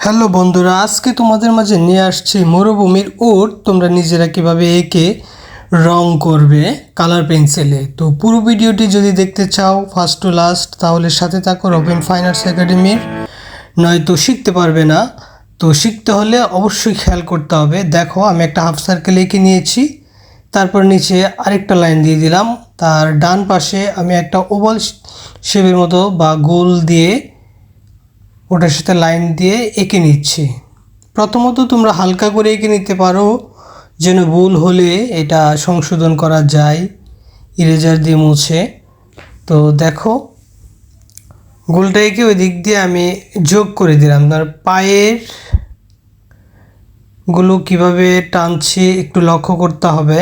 Hello বন্ধুরা, আজকে তোমাদের মাঝে নিয়ে আসছি মরুভূমির উট তোমরা নিজেরা কিভাবে এঁকে রং করবে কালার পেন্সিলে। তো পুরো ভিডিওটি যদি দেখতে চাও ফার্স্ট টু লাস্ট, তাহলে সাথে থাকো রবিন ফাইন আর্টস একাডেমির, নয়তো শিখতে পারবে না। তো শিখতে হলে অবশ্যই খেয়াল করতে হবে। দেখো, আমি একটা হাফ সার্কেল এঁকে নিয়েছি, তারপর নিচে আরেকটা লাইন দিয়ে দিলাম, তার ডান পাশে আমি একটা ওভাল শেপের মতো বা গোল দিয়ে ওটার সাথে লাইন দিয়ে এঁকে নিচ্ছি। প্রথমত তোমরা হালকা করে এঁকে নিতে পারো, যেন ভুল হলে এটা সংশোধন করা যায় ইরেজার দিয়ে মুছে। তো দেখো, গোলটা এঁকে ওই দিক দিয়ে আমি যোগ করে দিলাম। তার পায়ের গুলো কীভাবে টানছি একটু লক্ষ্য করতে হবে।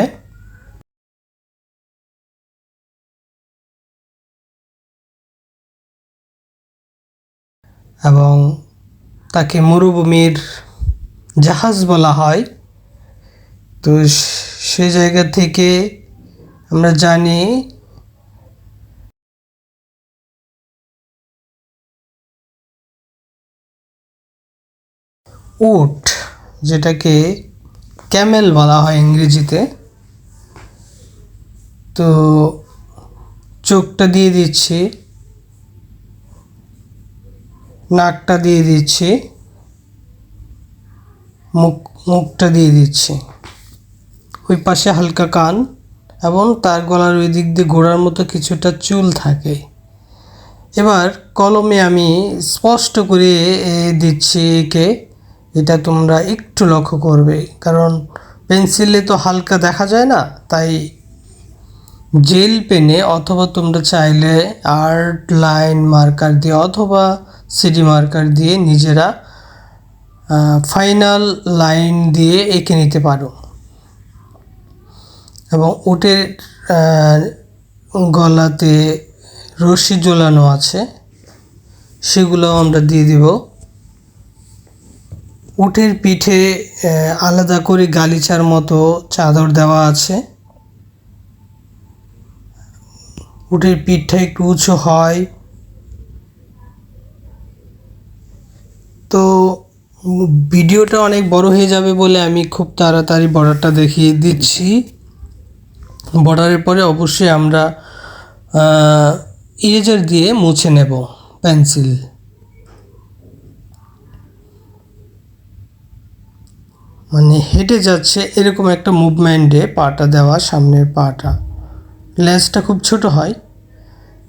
এবং তাকে মরুভূমির জাহাজ বলা হয়। তো সে জায়গা থেকে আমরা জানি উট, যেটাকে ক্যামেল বলা হয় ইংরেজিতে। তো চোখটা দিয়ে দিচ্ছি, নাকটা দিয়ে দিচ্ছি, মুখটা দিয়ে দিচ্ছি, ওই পাশে হালকা কান, এবং তার গলার ওই দিক দিয়ে ঘোড়ার মতো কিছুটা চুল থাকে। এবার কলমে আমি স্পষ্ট করে দিচ্ছি একে। এটা তোমরা একটু লক্ষ্য করবে, কারণ পেন্সিলে তো হালকা দেখা যায় না, তাই জেল পেনে অথবা তোমরা চাইলে আর্ট লাইন মার্কার দিয়ে অথবা সিডি মার্কার দিয়ে নিজেরা ফাইনাল লাইন দিয়ে এঁকে নিতে পারো। এবং উটের গলাতে রশি ঝোলানো আছে, সেগুলোও আমরা দিয়ে দিব। উটের পিঠে আলাদা করে গালিচার মতো চাদর দেওয়া আছে। উটের পিঠটা একটু উঁচু হয়। তো ভিডিওটা অনেক বড় হয়ে যাবে বলে আমি খুব তাড়াতাড়ি বর্ডারটা দেখিয়ে দিচ্ছি। বর্ডারের পরে অবশ্যই আমরা ইরেজার দিয়ে মুছে নেব পেন্সিল। মানে হেঁটে যাচ্ছে এরকম একটা মুভমেন্টে পাটা দেওয়া, সামনের পাটা, লেজটা খুব ছোট হয়।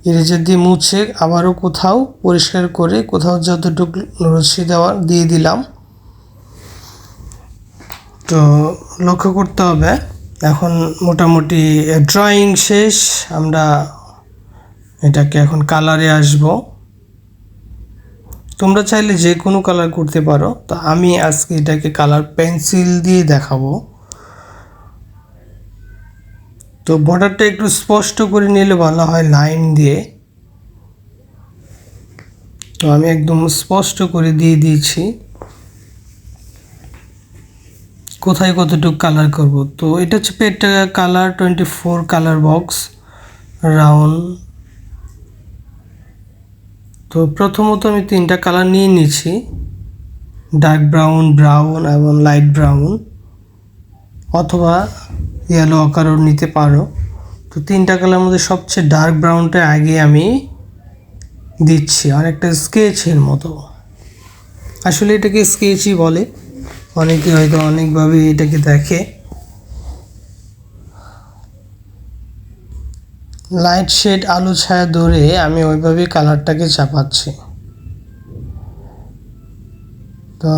ইরেজার দিয়ে মুছে আবারও কোথাও পরিষ্কার করে কোথাও যতটুকু রশ্মি দেওয়া দিয়ে দিলাম। তো লক্ষ্য করতে হবে। এখন মোটামুটি ড্রয়িং শেষ, আমরা এটাকে এখন কালারে আসব। তোমরা চাইলে যে কোনো কালার করতে পারো, তো আমি আজকে এটাকে কালার পেন্সিল দিয়ে দেখাবো। তো বর্ডারটা একটু স্পষ্ট করে নিলে ভালো হয় লাইন দিয়ে। তো আমি একদম স্পষ্ট করে দিয়ে দিয়েছি কোথায় কতটুকু কালার করব। তো এটা হচ্ছে পেটটা কালার 24 কালার বক্স রাউন্ড। তো প্রথমত আমি 3টা কালার নিয়ে নিচ্ছি, ডার্ক ব্রাউন, ব্রাউন এবং লাইট ব্রাউন, অথবা ইয়েলো আকারও নিতে পারো। তো 3টা কালার মধ্যে সবচেয়ে ডার্ক ব্রাউনটা আগে আমি দিচ্ছি, অনেকটা স্কেচের মতো। আসলে এটাকে স্কেচই বলে, অনেকে হয়তো অনেকভাবে এটাকে দেখে। লাইট শেড আলো ছায়া ধরে আমি ওইভাবেই কালারটাকে চাপাচ্ছি। তো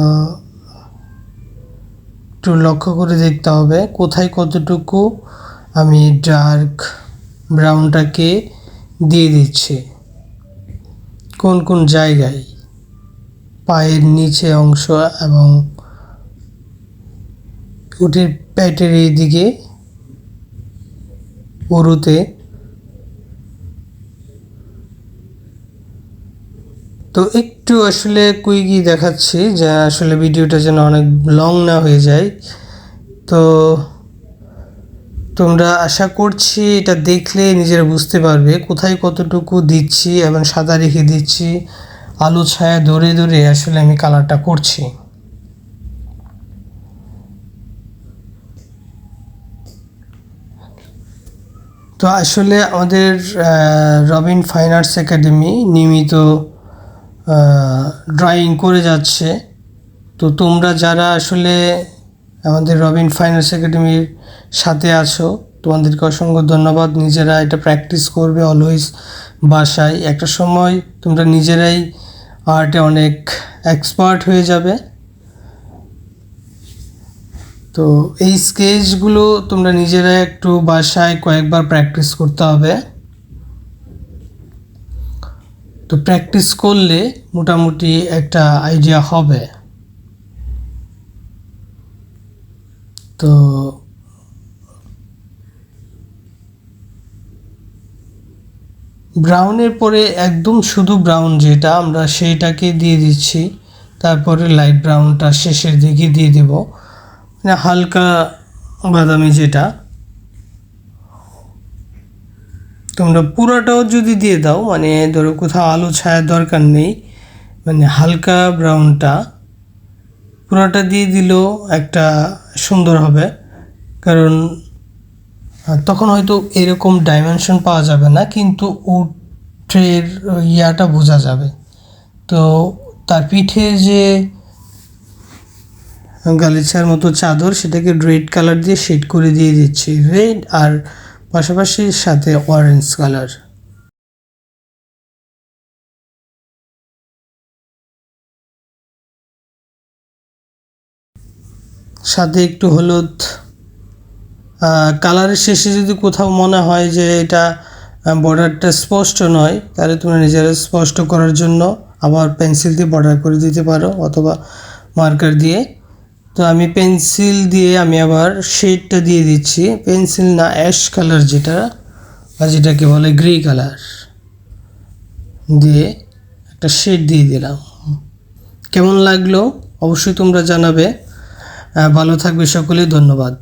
একটু লক্ষ্য করে দেখতে হবে কোথায় কতটুকু আমি ডার্ক ব্রাউনটাকে দিয়ে দিচ্ছি, কোন কোন জায়গায়, পায়ের নিচে অংশ এবং উটের পেটের এই দিকে, উরুতে। তো একটু আসলে কুইকই দেখাচ্ছি, যা আসলে ভিডিওটা যেন অনেক লং না হয়ে যায়। তো তোমরা আশা করছি এটা দেখলে নিজেরা বুঝতে পারবে কোথায় কতটুকু দিচ্ছি, এবং সাদা রেখে দিচ্ছি, আলো ছায়া ধরে ধরে আসলে আমি কালারটা করছি। তো আসলে আমাদের রবিন ফাইন আর্টস একাডেমি নিয়মিত ড্রয়িং করে যাচ্ছে। তো তোমরা যারা আসলে আমাদের রবিন ফাইন আর্টস একাডেমির সাথে আছো, তোমাদেরকে অসংখ্য ধন্যবাদ। নিজেরা এটা প্র্যাকটিস করবে অলওয়েজ বাসায়। একটা সময় তোমরা নিজেরাই আর্টে অনেক এক্সপার্ট হয়ে যাবে। তো এই স্কেচগুলো তোমরা নিজেরা একটু বাসায় কয়েকবার প্র্যাকটিস করতে হবে। তো প্র্যাকটিস করলে মোটামুটি একটা আইডিয়া হবে। তো ব্রাউনের পরে একদম শুধু ব্রাউন যেটা আমরা সেইটাকে দিয়ে দিচ্ছি, তারপরে লাইট ব্রাউনটা শেষের দিকে দিয়ে দেব, মানে হালকা বাদামি যেটা। তোমরা পুরাটাও যদি দিয়ে দাও, মানে ধরো কোথাও আলো ছায়ার দরকার নেই, মানে হালকা ব্রাউনটা পুরাটা দিয়ে দিলেও একটা সুন্দর হবে। কারণ তখন হয়তো এরকম ডাইমেনশন পাওয়া যাবে না, কিন্তু উটের ইয়াটা বোঝা যাবে। তো তার পিঠে যে গালিচার মতো চাদর, সেটাকে রেড কালার দিয়ে শেড করে দিয়ে দিচ্ছি, রেড আর পাশাপাশি সাথে অরেঞ্জ কালার। সাথে একটু হলুদ। কালারের শেষে যদি কোথাও মনে হয় যে এটা বর্ডারটা স্পষ্ট নয়, তাহলে তোমরা নিজেরা স্পষ্ট করার জন্য আবার পেন্সিল দিয়ে বর্ডার করে দিতে পারো, অথবা মার্কার দিয়ে। তো আমি পেন্সিল দিয়ে আমি আবার শেডটা দিয়ে দিচ্ছি, পেন্সিল না অ্যাশ কালার যেটা, বা যেটাকে বলে গ্রে কালার দিয়ে একটা শেড দিয়ে দিলাম। কেমন লাগলো অবশ্যই তোমরা জানাবে। ভালো থাকবে সকলে, ধন্যবাদ।